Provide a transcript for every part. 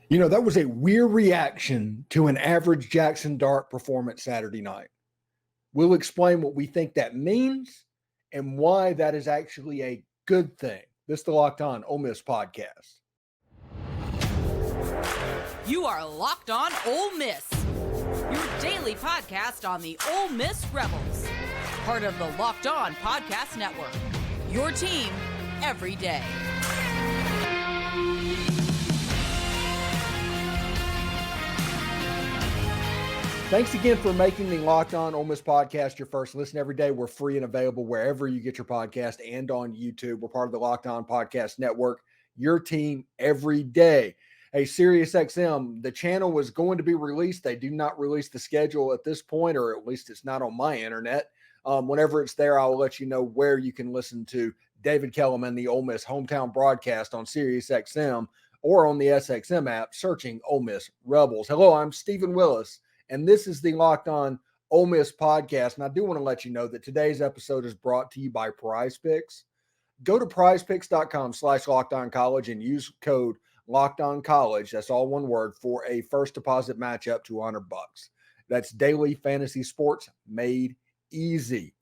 You know, that was a weird reaction to an average Jaxson Dart performance Saturday night. We'll explain what we think that means and why that is actually a good thing. This is the Locked On Ole Miss podcast. You are Locked On Ole Miss, your daily podcast on the Ole Miss Rebels, part of the Locked On Podcast Network, your team every day. Thanks again for making the Locked On Ole Miss podcast your first listen every day. We're free and available wherever you get your podcast and on YouTube. We're part of the Locked On Podcast Network, your team every day. Hey, SiriusXM, the channel was going to be released. They do not release the schedule at this point, or at least it's not on my internet. Whenever it's there, I'll let you know where you can listen to David Kellerman, the Ole Miss hometown broadcast on SiriusXM or on the SXM app, searching Ole Miss Rebels. Hello, I'm Stephen Willis, and this is the Locked On Ole Miss podcast. And I do want to let you know that today's episode is brought to you by Prize Picks. Go to prizepicks.com/LockedOnCollege and use code LockedOnCollege. That's all one word for a first deposit match up to $100. That's daily fantasy sports made easy.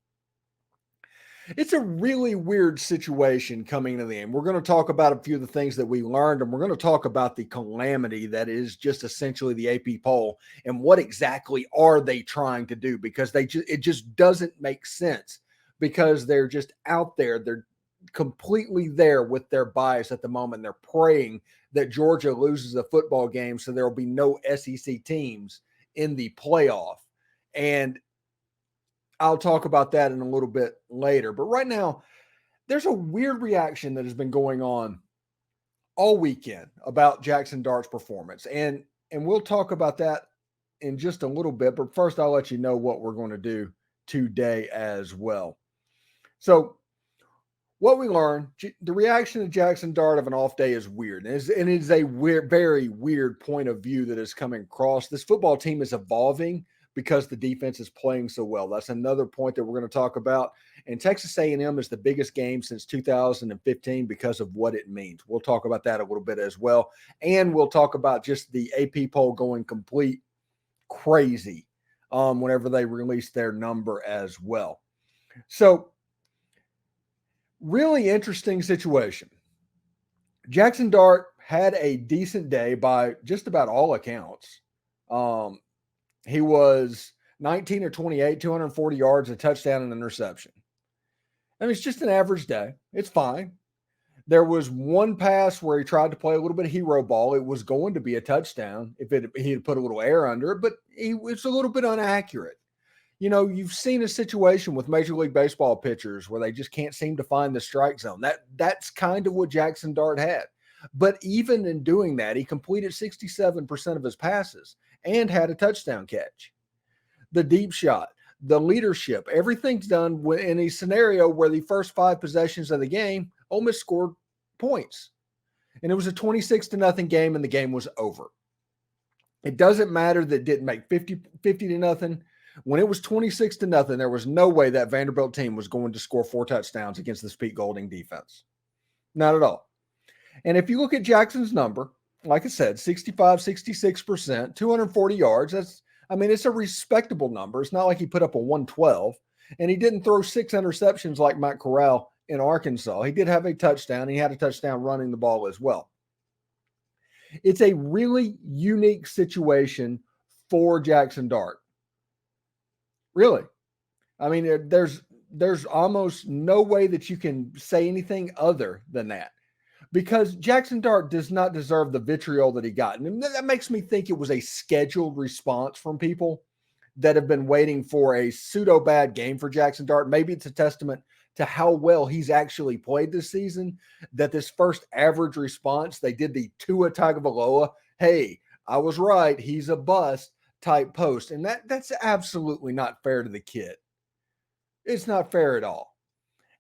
It's a really weird situation coming into the end. We're going to talk about a few of the things that we learned, and we're going to talk about the calamity that is just essentially the AP poll and what exactly are they trying to do, because it just doesn't make sense, because they're just out there. They're completely there with their bias at the moment. They're praying that Georgia loses a football game so there will be no SEC teams in the playoff. And I'll talk about that in a little bit later. But right now, there's a weird reaction that has been going on all weekend about Jaxson Dart's performance. And we'll talk about that in just a little bit. But first, I'll let you know what we're going to do today as well. So what we learned, the reaction to Jaxson Dart of an off day is weird. And it is a weird, very weird point of view that is coming across. This football team is evolving because the defense is playing so well. That's another point that we're going to talk about. And Texas A&M is the biggest game since 2015 because of what it means. We'll talk about that a little bit as well. And we'll talk about just the AP poll going complete crazy whenever they release their number as well. So, really interesting situation. Jaxson Dart had a decent day by just about all accounts. He was 19 or 28, 240 yards, a touchdown, and an interception. I mean, it's just an average day. It's fine. There was one pass where he tried to play a little bit of hero ball. It was going to be a touchdown if he had put a little air under it, but it's a little bit inaccurate. You know, you've seen a situation with Major League Baseball pitchers where they just can't seem to find the strike zone. That's kind of what Jaxson Dart had. But even in doing that, he completed 67% of his passes and had a touchdown catch. The deep shot, the leadership, everything's done in a scenario where the first 5 possessions of the game, Ole Miss scored points. And it was a 26-0 game, and the game was over. It doesn't matter that it didn't make 50-0. When it was 26-0, there was no way that Vanderbilt team was going to score 4 touchdowns against this Pete Golding defense. Not at all. And if you look at Jackson's number, like I said, 65, 66%, 240 yards. It's a respectable number. It's not like he put up a 112. And he didn't throw 6 interceptions like Mike Corral in Arkansas. He did have a touchdown. He had a touchdown running the ball as well. It's a really unique situation for Jaxson Dart. Really. I mean, there's almost no way that you can say anything other than that, because Jaxson Dart does not deserve the vitriol that he got. And that makes me think it was a scheduled response from people that have been waiting for a pseudo bad game for Jaxson Dart. Maybe it's a testament to how well he's actually played this season, that this first average response, they did the Tua Tagovailoa, hey, I was right, he's a bust type post. And that's absolutely not fair to the kid. It's not fair at all.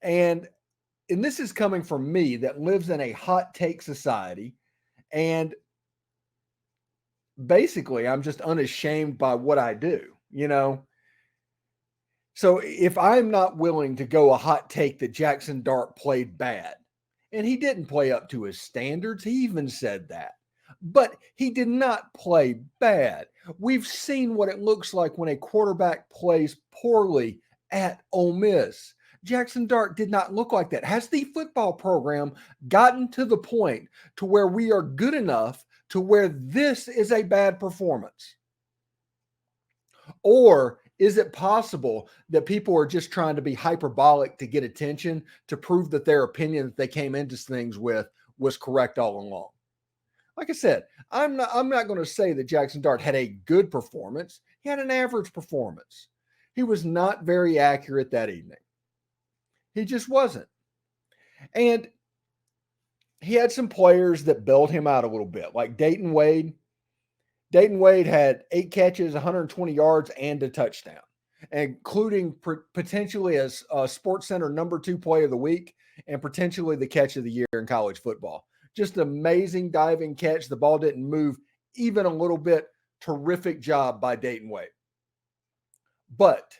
And this is coming from me that lives in a hot take society. And basically, I'm just unashamed by what I do, you know? So if I'm not willing to go a hot take that Jaxson Dart played bad, and he didn't play up to his standards, he even said that. but he did not play bad. We've seen what it looks like when a quarterback plays poorly at Ole Miss. Jaxson Dart did not look like that. Has the football program gotten to the point to where we are good enough to where this is a bad performance? Or is it possible that people are just trying to be hyperbolic to get attention, to prove that their opinion that they came into things with was correct all along? Like I said, I'm not going to say that Jaxson Dart had a good performance. He had an average performance. He was not very accurate that evening. He just wasn't. And he had some players that bailed him out a little bit, like Dayton Wade. Dayton Wade had 8 catches, 120 yards, and a touchdown, including potentially as a SportsCenter number 2 play of the week and potentially the catch of the year in college football. Just amazing diving catch. The ball didn't move even a little bit. Terrific job by Dayton Wade. But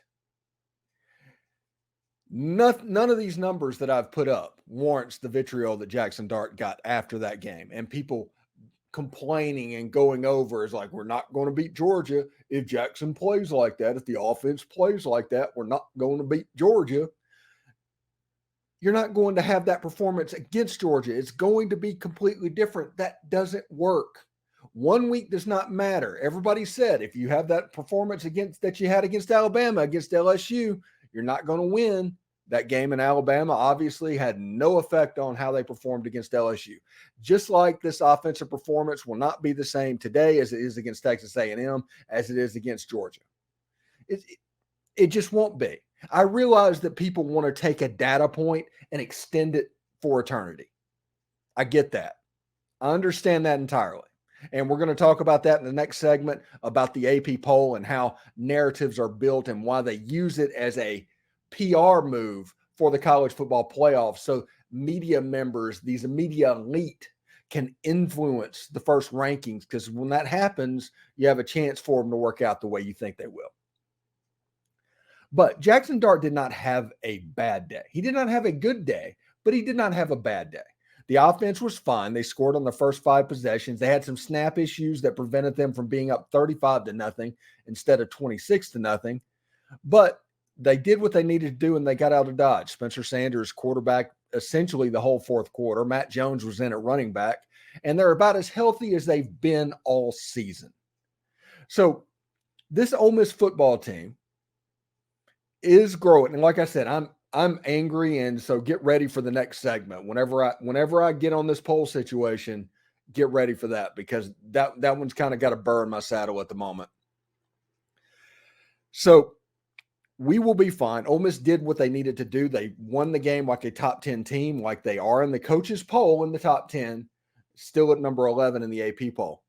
none of these numbers that I've put up warrants the vitriol that Jaxson Dart got after that game. And people complaining and going over is like, we're not going to beat Georgia if Jaxson plays like that. If the offense plays like that, we're not going to beat Georgia. You're not going to have that performance against Georgia. It's going to be completely different. That doesn't work. 1 week does not matter. Everybody said if you have that performance that you had against Alabama, against LSU, you're not going to win. That game in Alabama obviously had no effect on how they performed against LSU. Just like this offensive performance will not be the same today as it is against Texas A&M, as it is against Georgia. It just won't be. I realize that people want to take a data point and extend it for eternity. I get that. I understand that entirely. And we're going to talk about that in the next segment, about the AP poll and how narratives are built and why they use it as a PR move for the college football playoff. So media members, these media elite, can influence the first rankings, because when that happens, you have a chance for them to work out the way you think they will. But Jaxson Dart did not have a bad day. He did not have a good day, but he did not have a bad day. The offense was fine. They scored on the first 5 possessions. They had some snap issues that prevented them from being up 35-0 instead of 26-0. But they did what they needed to do, and they got out of Dodge. Spencer Sanders quarterback essentially the whole fourth quarter. Matt Jones was in at running back, and they're about as healthy as they've been all season. So this Ole Miss football team is growing. And like I said, I'm angry, and so get ready for the next segment. Whenever I get on this poll situation, get ready for that, because that one's kind of got a burr in my saddle at the moment. So we will be fine. Ole Miss did what they needed to do. They won the game like a top 10 team, like they are in the coaches poll in the top 10, still at number 11 in the AP poll.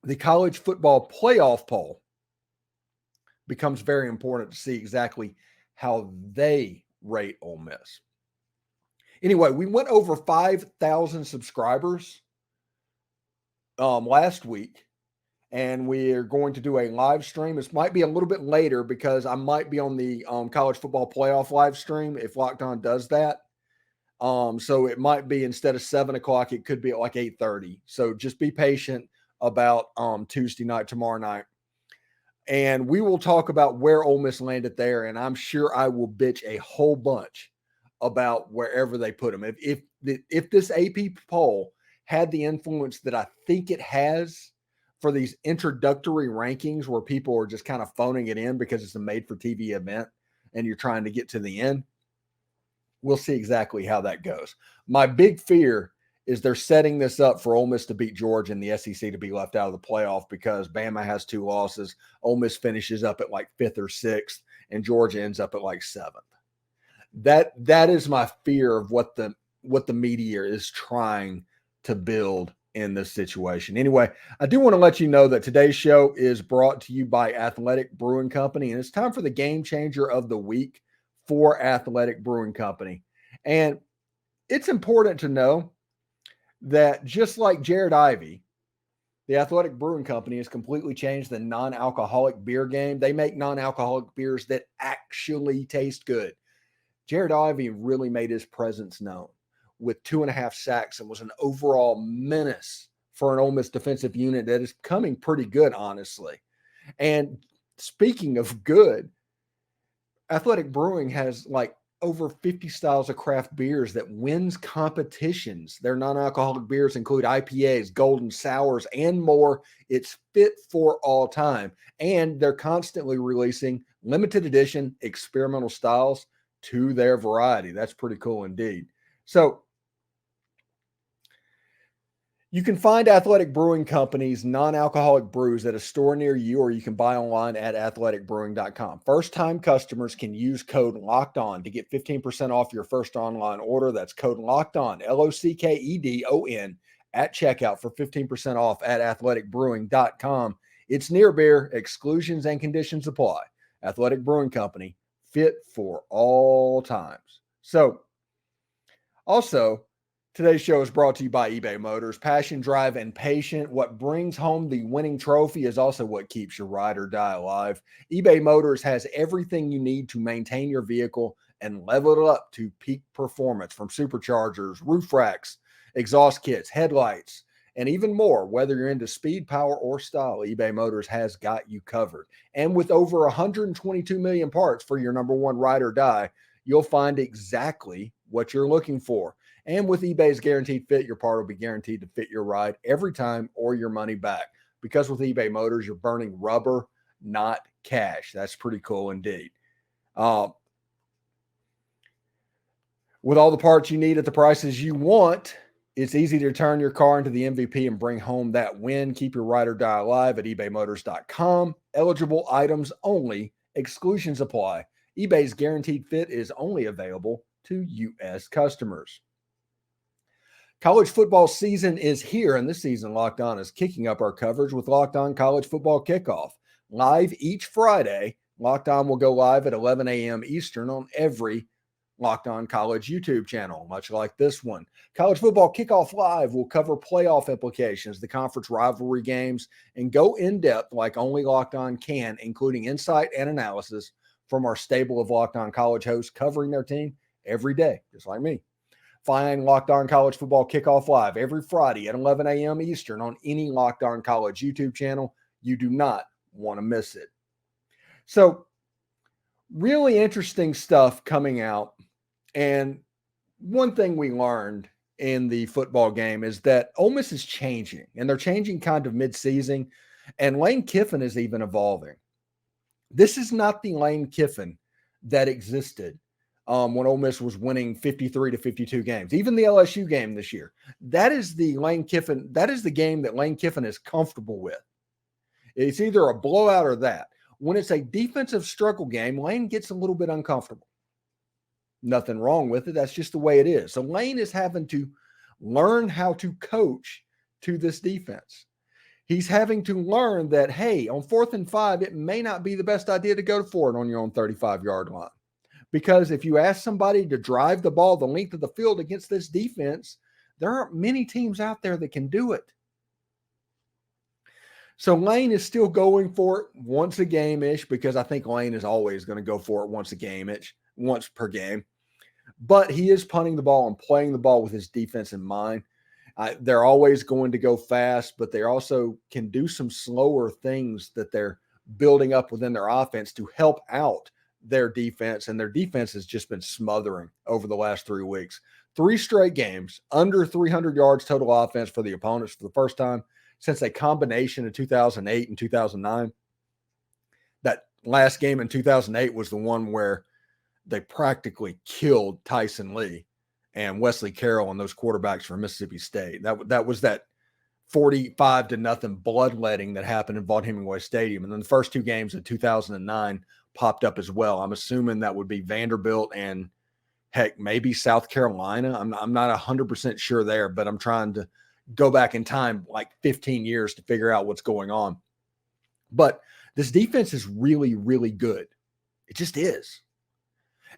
The college football playoff poll becomes very important to see exactly how they rate Ole Miss. Anyway, we went over 5,000 subscribers last week, and we are going to do a live stream. This might be a little bit later because I might be on the college football playoff live stream if Locked On does that. So it might be, instead of 7 o'clock, it could be at like 8:30. So just be patient about Tuesday night, tomorrow night. And we will talk about where Ole Miss landed there. And I'm sure I will bitch a whole bunch about wherever they put them. If this AP poll had the influence that I think it has for these introductory rankings, where people are just kind of phoning it in because it's a made-for-TV event and you're trying to get to the end, we'll see exactly how that goes. My big fear is they're setting this up for Ole Miss to beat Georgia and the SEC to be left out of the playoff, because Bama has 2 losses. Ole Miss finishes up at like 5th or 6th, and Georgia ends up at like 7th. That is my fear of what the media is trying to build in this situation. Anyway, I do want to let you know that today's show is brought to you by Athletic Brewing Company, and it's time for the game changer of the week for Athletic Brewing Company. And it's important to know that just like Jared Ivey, the Athletic Brewing Company has completely changed the non-alcoholic beer game. They make non-alcoholic beers that actually taste good. Jared Ivey really made his presence known with 2.5 sacks and was an overall menace for an Ole Miss defensive unit that is coming pretty good, honestly. And speaking of good, Athletic Brewing has like over 50 styles of craft beers that wins competitions. Their non-alcoholic beers include IPAs, golden sours, and more. It's fit for all time. And they're constantly releasing limited edition experimental styles to their variety. That's pretty cool indeed. So you can find Athletic Brewing Company's non-alcoholic brews at a store near you, or you can buy online at athleticbrewing.com. First-time customers can use code LOCKEDON to get 15% off your first online order. That's code LOCKEDON, LOCKEDON, at checkout for 15% off at athleticbrewing.com. It's near beer. Exclusions and conditions apply. Athletic Brewing Company, fit for all times. So, also, today's show is brought to you by eBay Motors. Passion, drive, and patience. What brings home the winning trophy is also what keeps your ride or die alive. eBay Motors has everything you need to maintain your vehicle and level it up to peak performance, from superchargers, roof racks, exhaust kits, headlights, and even more. Whether you're into speed, power, or style, eBay Motors has got you covered. And with over 122 million parts for your number one ride or die, you'll find exactly what you're looking for. And with eBay's Guaranteed Fit, your part will be guaranteed to fit your ride every time or your money back. Because with eBay Motors, you're burning rubber, not cash. That's pretty cool indeed. With all the parts you need at the prices you want, it's easy to turn your car into the MVP and bring home that win. Keep your ride or die alive at ebaymotors.com. Eligible items only. Exclusions apply. eBay's Guaranteed Fit is only available to U.S. customers. College football season is here, and this season Locked On is kicking up our coverage with Locked On College Football Kickoff. Live each Friday, Locked On will go live at 11 a.m. Eastern on every Locked On College YouTube channel, much like this one. College Football Kickoff Live will cover playoff implications, the conference rivalry games, and go in-depth like only Locked On can, including insight and analysis from our stable of Locked On College hosts covering their team every day, just like me. Find Locked On College Football Kickoff Live every Friday at 11 a.m. Eastern on any Locked On College YouTube channel. You do not want to miss it. So, really interesting stuff coming out. And one thing we learned in the football game is that Ole Miss is changing, and they're changing kind of mid-season, and Lane Kiffin is even evolving. This is not the Lane Kiffin that existed when Ole Miss was winning 53 to 52 games. Even the LSU game this year, that is the Lane Kiffin. That is the game that Lane Kiffin is comfortable with. It's either a blowout or that. When it's a defensive struggle game, Lane gets a little bit uncomfortable. Nothing wrong with it. That's just the way it is. So Lane is having to learn how to coach to this defense. He's having to learn that, hey, on 4th and 5, it may not be the best idea to go for it on your own 35-yard line. Because if you ask somebody to drive the ball the length of the field against this defense, there aren't many teams out there that can do it. So Lane is still going for it once a game-ish, because I think Lane is always going to go for it once per game. But he is punting the ball and playing the ball with his defense in mind. They're always going to go fast, but they also can do some slower things that they're building up within their offense to help out their defense, and their defense has just been smothering over the last 3 weeks. 3 straight games, under 300 yards total offense for the opponents for the first time since a combination of 2008 and 2009. That last game in 2008 was the one where they practically killed Tyson Lee and Wesley Carroll and those quarterbacks from Mississippi State. That was that 45-0 bloodletting that happened in Vaught Hemingway Stadium. And then the first 2 games of 2009 popped up as well. I'm assuming that would be Vanderbilt and, heck, maybe South Carolina. I'm not 100% sure there, but I'm trying to go back in time like 15 years to figure out what's going on. But this defense is really, really good. It just is.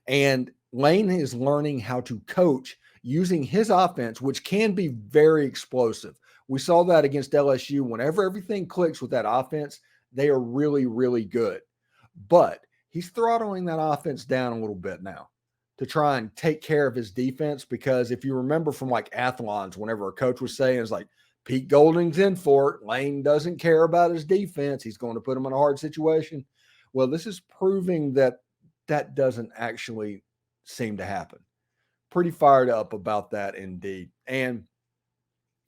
And Lane is learning how to coach using his offense, which can be very explosive. We saw that against LSU. Whenever everything clicks with that offense, they are really, really good. But he's throttling that offense down a little bit now to try and take care of his defense, because if you remember from like Athlons, whenever a coach was saying, it's like, Pete Golding's in for it. Lane doesn't care about his defense. He's going to put him in a hard situation. Well, this is proving that that doesn't actually seem to happen. Pretty fired up about that indeed. And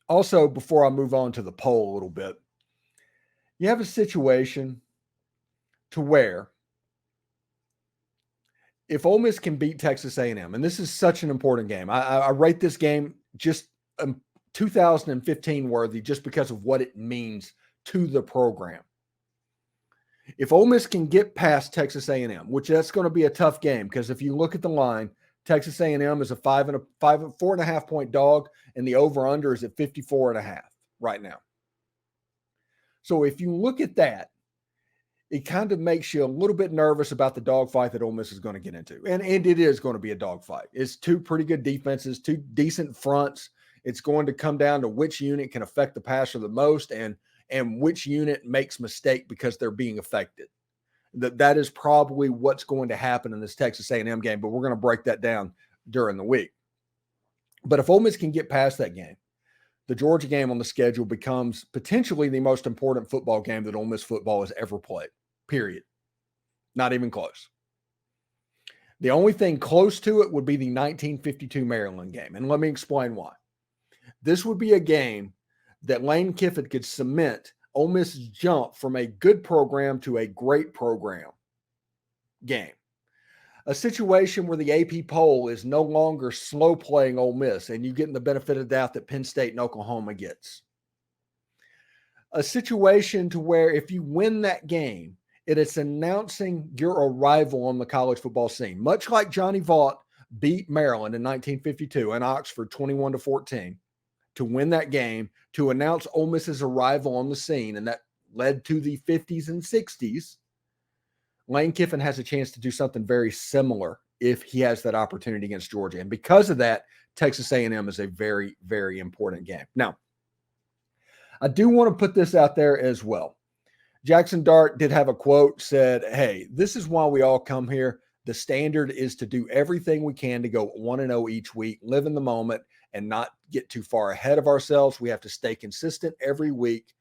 also, before I move on to the poll a little bit, you have a situation to where if Ole Miss can beat Texas A&M, and this is such an important game, I rate this game just 2015 worthy just because of what it means to the program. If Ole Miss can get past Texas A&M, which that's going to be a tough game because if you look at the line, Texas A&M is a 4.5 point dog, and the over/under is at 54.5 right now. So if you look at that, it kind of makes you a little bit nervous about the dogfight that Ole Miss is going to get into. And it is going to be a dogfight. It's two pretty good defenses, two decent fronts. It's going to come down to which unit can affect the passer the most and which unit makes mistake because they're being affected. That is probably what's going to happen in this Texas A&M game, but we're going to break that down during the week. But if Ole Miss can get past that game, the Georgia game on the schedule becomes potentially the most important football game that Ole Miss football has ever played, period. Not even close. The only thing close to it would be the 1952 Maryland game, and let me explain why. This would be a game that Lane Kiffin could cement Ole Miss's jump from a good program to a great program game. A situation where the AP poll is no longer slow playing Ole Miss and you getting the benefit of the doubt that Penn State and Oklahoma gets. A situation to where if you win that game, it is announcing your arrival on the college football scene. Much like Johnny Vaught beat Maryland in 1952 in Oxford 21-14 to win that game, to announce Ole Miss's arrival on the scene, and that led to the 50s and 60s. Lane Kiffin has a chance to do something very similar if he has that opportunity against Georgia. And because of that, Texas A&M is a very, very important game. Now, I do want to put this out there as well. Jaxson Dart did have a quote, said, hey, this is why we all come here. The standard is to do everything we can to go 1-0 each week, live in the moment, and not get too far ahead of ourselves. We have to stay consistent every week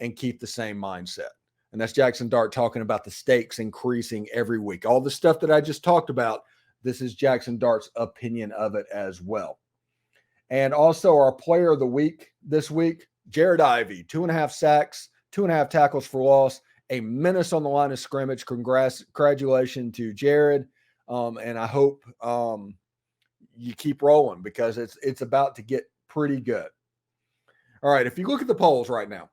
and keep the same mindset. And that's Jaxson Dart talking about the stakes increasing every week. All the stuff that I just talked about, this is Jaxson Dart's opinion of it as well. And also our player of the week this week, Jared Ivey, 2.5 sacks, 2.5 tackles for loss, a menace on the line of scrimmage. Congratulations to Jared. And I hope you keep rolling because it's about to get pretty good. All right, if you look at the polls right now,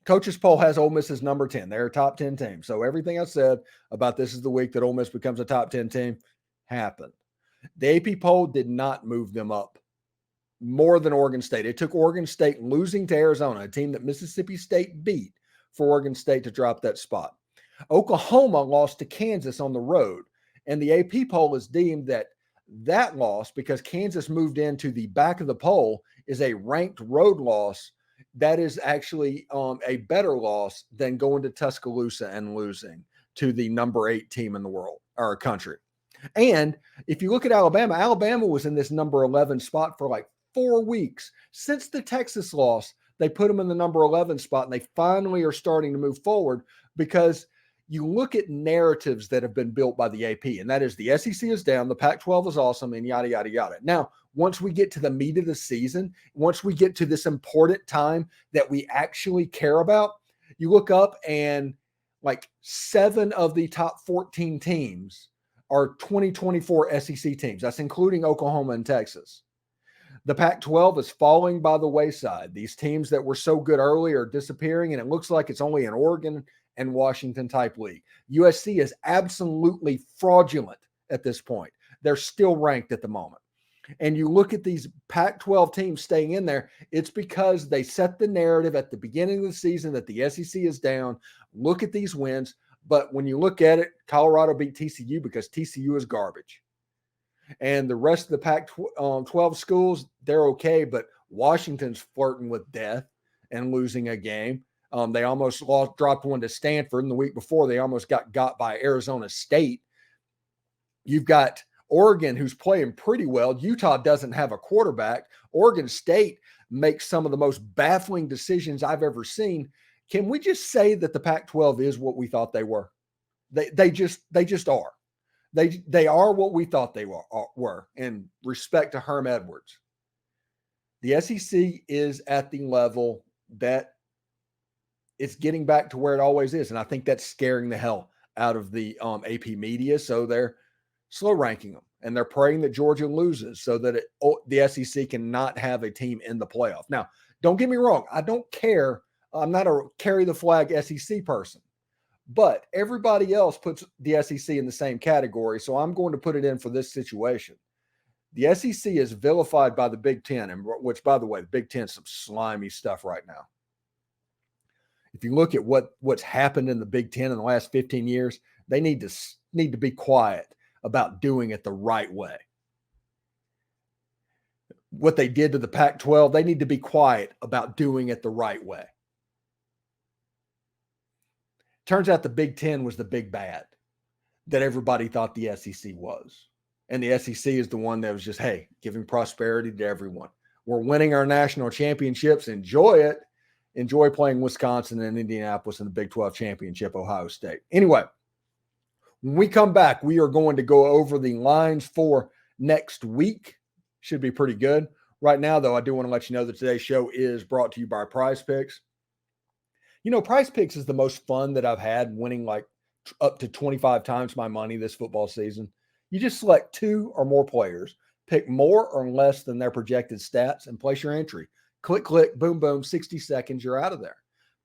Coach's poll has Ole Miss as number 10. They're a top 10 team. So everything I said about this is the week that Ole Miss becomes a top 10 team happened. The AP poll did not move them up more than Oregon State. It took Oregon State losing to Arizona, a team that Mississippi State beat, for Oregon State to drop that spot. Oklahoma lost to Kansas on the road, and the AP poll is deemed that loss, because Kansas moved into the back of the poll, is a ranked road loss. That is actually a better loss than going to Tuscaloosa and losing to the number 8 team in the world or country. And if you look at Alabama, Alabama was in this number 11 spot for like 4 weeks. Since the Texas loss, they put them in the number 11 spot, and they finally are starting to move forward because you look at narratives that have been built by the AP, and that is the SEC is down, the Pac-12 is awesome, and yada, yada, yada. Now, once we get to the meat of the season, once we get to this important time that we actually care about, you look up and like 7 of the top 14 teams are 2024 SEC teams. That's including Oklahoma and Texas. The Pac-12 is falling by the wayside. These teams that were so good early are disappearing, and it looks like it's only an Oregon and Washington type league. USC is absolutely fraudulent at this point. They're still ranked at the moment. And you look at these Pac-12 teams staying in there, it's because they set the narrative at the beginning of the season that the SEC is down. Look at these wins. But when you look at it, Colorado beat TCU because TCU is garbage. And the rest of the Pac-12 schools, they're okay, but Washington's flirting with death and losing a game. They almost dropped one to Stanford, and the week before they almost got by Arizona State. You've got Oregon, who's playing pretty well. Utah doesn't have a quarterback. Oregon State, make some of the most baffling decisions I've ever seen. Can we just say that the Pac-12 is what we thought they were? They just are. They are what we thought they were in respect to Herm Edwards. The SEC is at the level that it's getting back to where it always is. And I think that's scaring the hell out of the AP media. So they're slow ranking them, and they're praying that Georgia loses so that the SEC cannot have a team in the playoff. Now, don't get me wrong. I don't care. I'm not a carry the flag SEC person, but everybody else puts the SEC in the same category. So I'm going to put it in for this situation. The SEC is vilified by the Big Ten, and which, by the way, the Big Ten is some slimy stuff right now. If you look at what's happened in the Big Ten in the last 15 years, they need to be quiet about doing it the right way. What they did to the Pac-12, they need to be quiet about doing it the right way. Turns out the Big Ten was the big bad that everybody thought the SEC was. And the SEC is the one that was just, hey, giving prosperity to everyone. We're winning our national championships. Enjoy it. Enjoy playing Wisconsin and Indianapolis in the Big 12 championship, Ohio State. Anyway, when we come back, we are going to go over the lines for next week. Should be pretty good. Right now, though, I do want to let you know that today's show is brought to you by Prize Picks. You know, Prize Picks is the most fun that I've had, winning like up to 25 times my money this football season. You just select 2 or more players, pick more or less than their projected stats, and place your entry. Click, click, boom, boom, 60 seconds, you're out of there.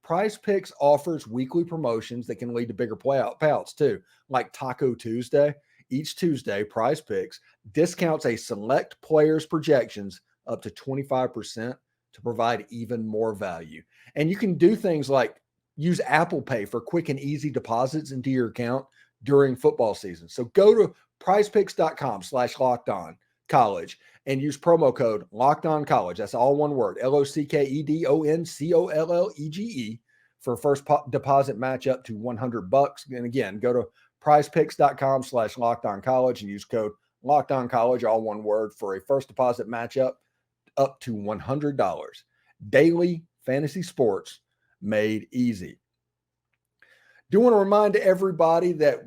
Prize Picks offers weekly promotions that can lead to bigger payouts too, like Taco Tuesday. Each Tuesday, Prize Picks discounts a select player's projections up to 25% to provide even more value. And you can do things like use Apple Pay for quick and easy deposits into your account during football season. So go to prizepicks.com/lockedoncollege and use promo code LockedOnCollege. That's all one word, LOCKEDONCOLLEGE, for a first deposit match up to $100. And again, go to prizepicks.com/lockedoncollege and use code LockedOnCollege, all one word, for a first deposit matchup up to $100. Daily fantasy sports made easy. Do want to remind everybody that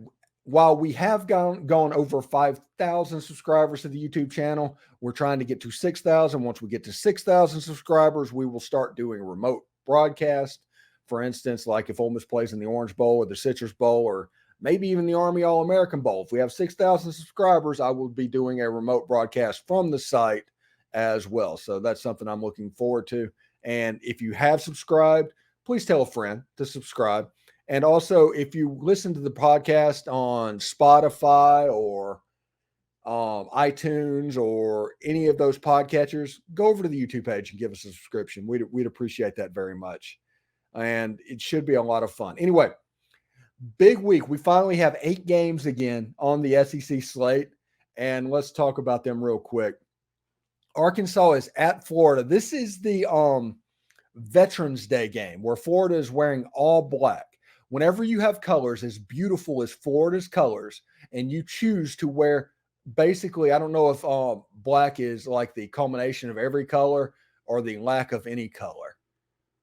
while we have gone over 5,000 subscribers to the YouTube channel, we're trying to get to 6,000. Once we get to 6,000 subscribers, we will start doing a remote broadcast. For instance, like if Ole Miss plays in the Orange Bowl or the Citrus Bowl, or maybe even the Army All-American Bowl. If we have 6,000 subscribers, I will be doing a remote broadcast from the site as well. So that's something I'm looking forward to. And if you have subscribed, please tell a friend to subscribe. And also, if you listen to the podcast on Spotify or iTunes or any of those podcatchers, go over to the YouTube page and give us a subscription. We'd appreciate that very much. And it should be a lot of fun. Anyway, big week. We finally have 8 games again on the SEC slate. And let's talk about them real quick. Arkansas is at Florida. This is the Veterans Day game where Florida is wearing all black. Whenever you have colors as beautiful as Florida's colors and you choose to wear, basically, I don't know if black is like the culmination of every color or the lack of any color.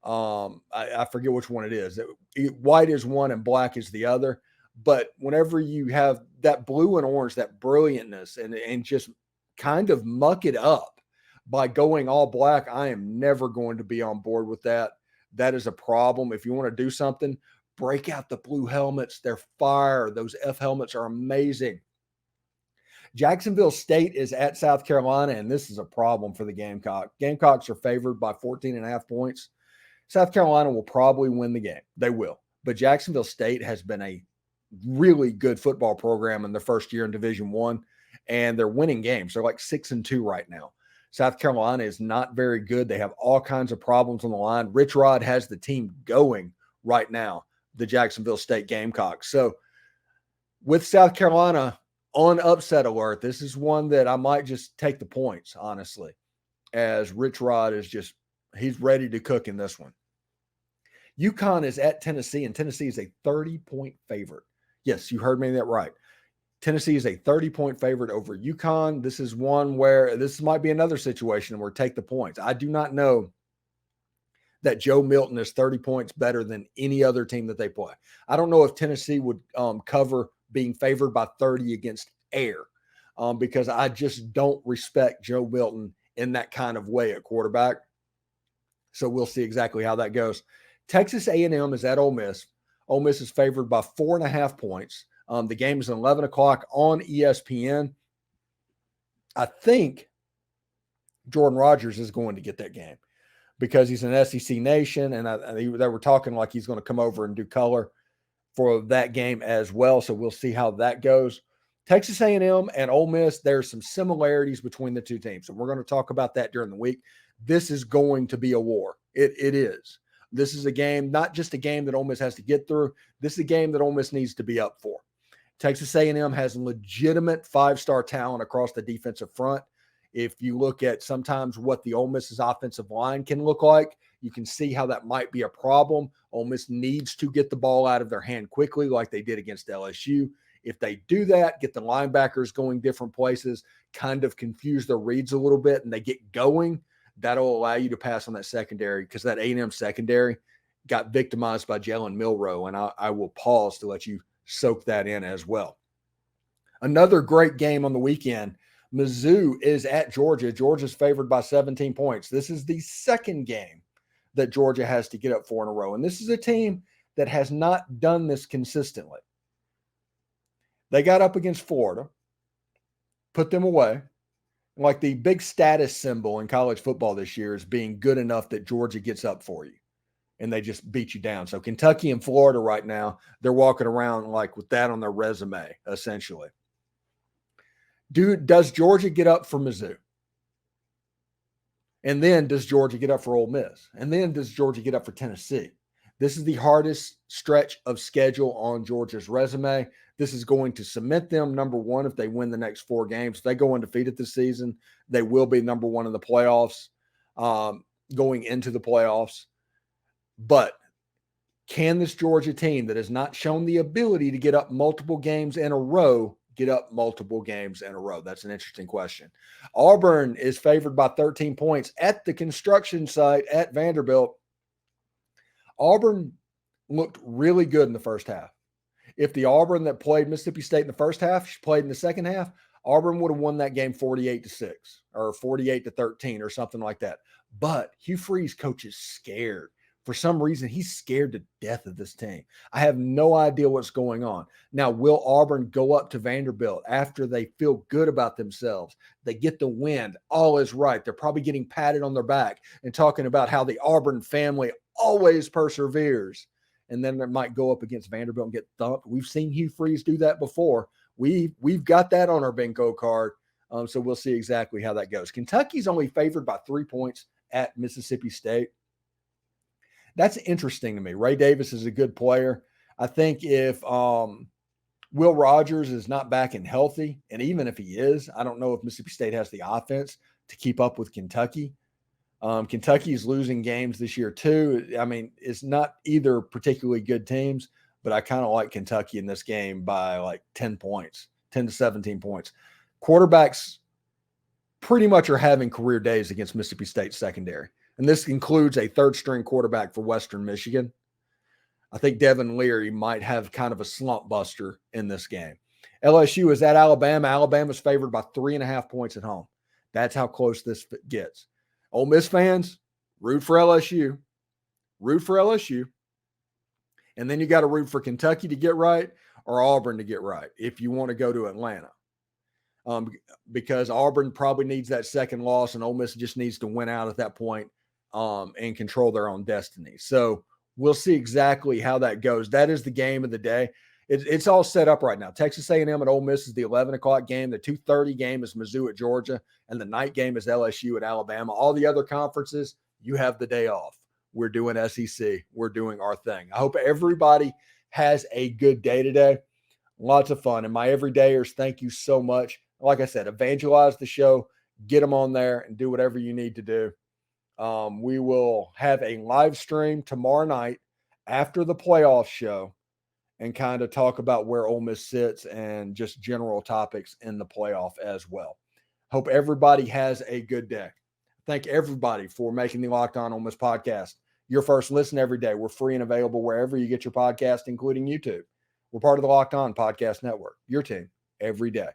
I forget which one it is. White is one and black is the other. But whenever you have that blue and orange, that brilliantness, and just kind of muck it up by going all black, I am never going to be on board with that. That is a problem. If you want to do something, break out the blue helmets. They're fire. Those F helmets are amazing. Jacksonville State is at South Carolina, and this is a problem for the Gamecocks. Gamecocks are favored by 14.5 points. South Carolina will probably win the game. They will. But Jacksonville State has been a really good football program in their first year in Division I, and they're winning games. They're like 6-2 right now. South Carolina is not very good. They have all kinds of problems on the line. Rich Rod has the team going right now, the Jacksonville State Gamecocks. So with South Carolina on upset alert, this is one that I might just take the points, honestly, as Rich Rod is just, he's ready to cook in this one. UConn is at Tennessee, and Tennessee is a 30-point favorite. Yes, you heard me that right. Tennessee is a 30-point favorite over UConn. This is one where this might be another situation where take the points. I do not know that Joe Milton is 30 points better than any other team that they play. I don't know if Tennessee would cover being favored by 30 against Air because I just don't respect Joe Milton in that kind of way at quarterback. So we'll see exactly how that goes. Texas A&M is at Ole Miss. Ole Miss is favored by 4.5 points. The game is at 11 o'clock on ESPN. I think Jordan Rodgers is going to get that game because he's an SEC nation, and they were talking like he's going to come over and do color for that game as well. So we'll see how that goes. Texas A&M and Ole Miss, there's some similarities between the two teams, and we're going to talk about that during the week. This is going to be a war. It is. This is a game, not just a game that Ole Miss has to get through. This is a game that Ole Miss needs to be up for. Texas A&M has legitimate five-star talent across the defensive front. If you look at sometimes what the Ole Miss's offensive line can look like, you can see how that might be a problem. Ole Miss needs to get the ball out of their hand quickly like they did against LSU. If they do that, get the linebackers going different places, kind of confuse their reads a little bit, and they get going, that'll allow you to pass on that secondary because that A&M secondary got victimized by Jalen Milroe, and I will pause to let you soak that in as well. Another great game on the weekend, Mizzou is at Georgia. Georgia's favored by 17 points. This is the second game that Georgia has to get up for in a row, and this is a team that has not done this consistently. They got up against Florida, put them away. Like the big status symbol in college football this year is being good enough that Georgia gets up for you and they just beat you down. So Kentucky and Florida right now, they're walking around like with that on their resume, essentially. Does Georgia get up for Mizzou? And then does Georgia get up for Ole Miss? And then does Georgia get up for Tennessee? This is the hardest stretch of schedule on Georgia's resume. This is going to cement them number one if they win the next 4 games. If they go undefeated this season, they will be number one in the playoffs, going into the playoffs. But can this Georgia team that has not shown the ability to get up multiple games in a row get up multiple games in a row? That's an interesting question. Auburn is favored by 13 points at the construction site at Vanderbilt. Auburn looked really good in the first half. If the Auburn that played Mississippi State in the first half, she played in the second half, Auburn would have won that game 48-6 or 48-13 or something like that. But Hugh Freeze coach is scared. For some reason, he's scared to death of this team. I have no idea what's going on. Now, will Auburn go up to Vanderbilt after they feel good about themselves? They get the win. All is right. They're probably getting patted on their back and talking about how the Auburn family always perseveres. And then they might go up against Vanderbilt and get thumped. We've seen Hugh Freeze do that before. We've got that on our bingo card. So we'll see exactly how that goes. Kentucky's only favored by 3 points at Mississippi State. That's interesting to me. Ray Davis is a good player. I think if Will Rogers is not back and healthy, and even if he is, I don't know if Mississippi State has the offense to keep up with Kentucky. Kentucky is losing games this year too. I mean, it's not either particularly good teams, but I kind of like Kentucky in this game by like 10 points, 10 to 17 points. Quarterbacks pretty much are having career days against Mississippi State secondary. And this includes a third-string quarterback for Western Michigan. I think Devin Leary might have kind of a slump buster in this game. LSU is at Alabama. Alabama's favored by 3.5 points at home. That's how close this gets. Ole Miss fans, root for LSU. Root for LSU. And then you got to root for Kentucky to get right or Auburn to get right if you want to go to Atlanta. Because Auburn probably needs that second loss and Ole Miss just needs to win out at that point and control their own destiny. So we'll see exactly how that goes. That is the game of the day. It's all set up right now. Texas A&M at Ole Miss is the 11 o'clock game. The 2:30 game is Mizzou at Georgia, and the night game is LSU at Alabama. All the other conferences, you have the day off. We're doing SEC. We're doing our thing. I hope everybody has a good day today. Lots of fun. And my everydayers, thank you so much. Like I said, evangelize the show, get them on there, and do whatever you need to do. We will have a live stream tomorrow night after the playoff show and kind of talk about where Ole Miss sits and just general topics in the playoff as well. Hope everybody has a good day. Thank everybody for making the Locked On Ole Miss podcast your first listen every day. We're free and available wherever you get your podcast, including YouTube. We're part of the Locked On Podcast Network, your team every day.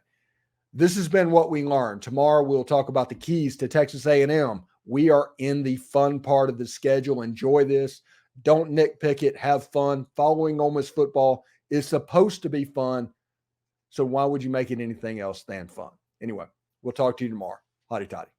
This has been What We Learned. Tomorrow we'll talk about the keys to Texas A&M. We are in the fun part of the schedule. Enjoy this. Don't nitpick it. Have fun. Following Ole Miss football is supposed to be fun. So why would you make it anything else than fun? Anyway, we'll talk to you tomorrow. Hotty toddy.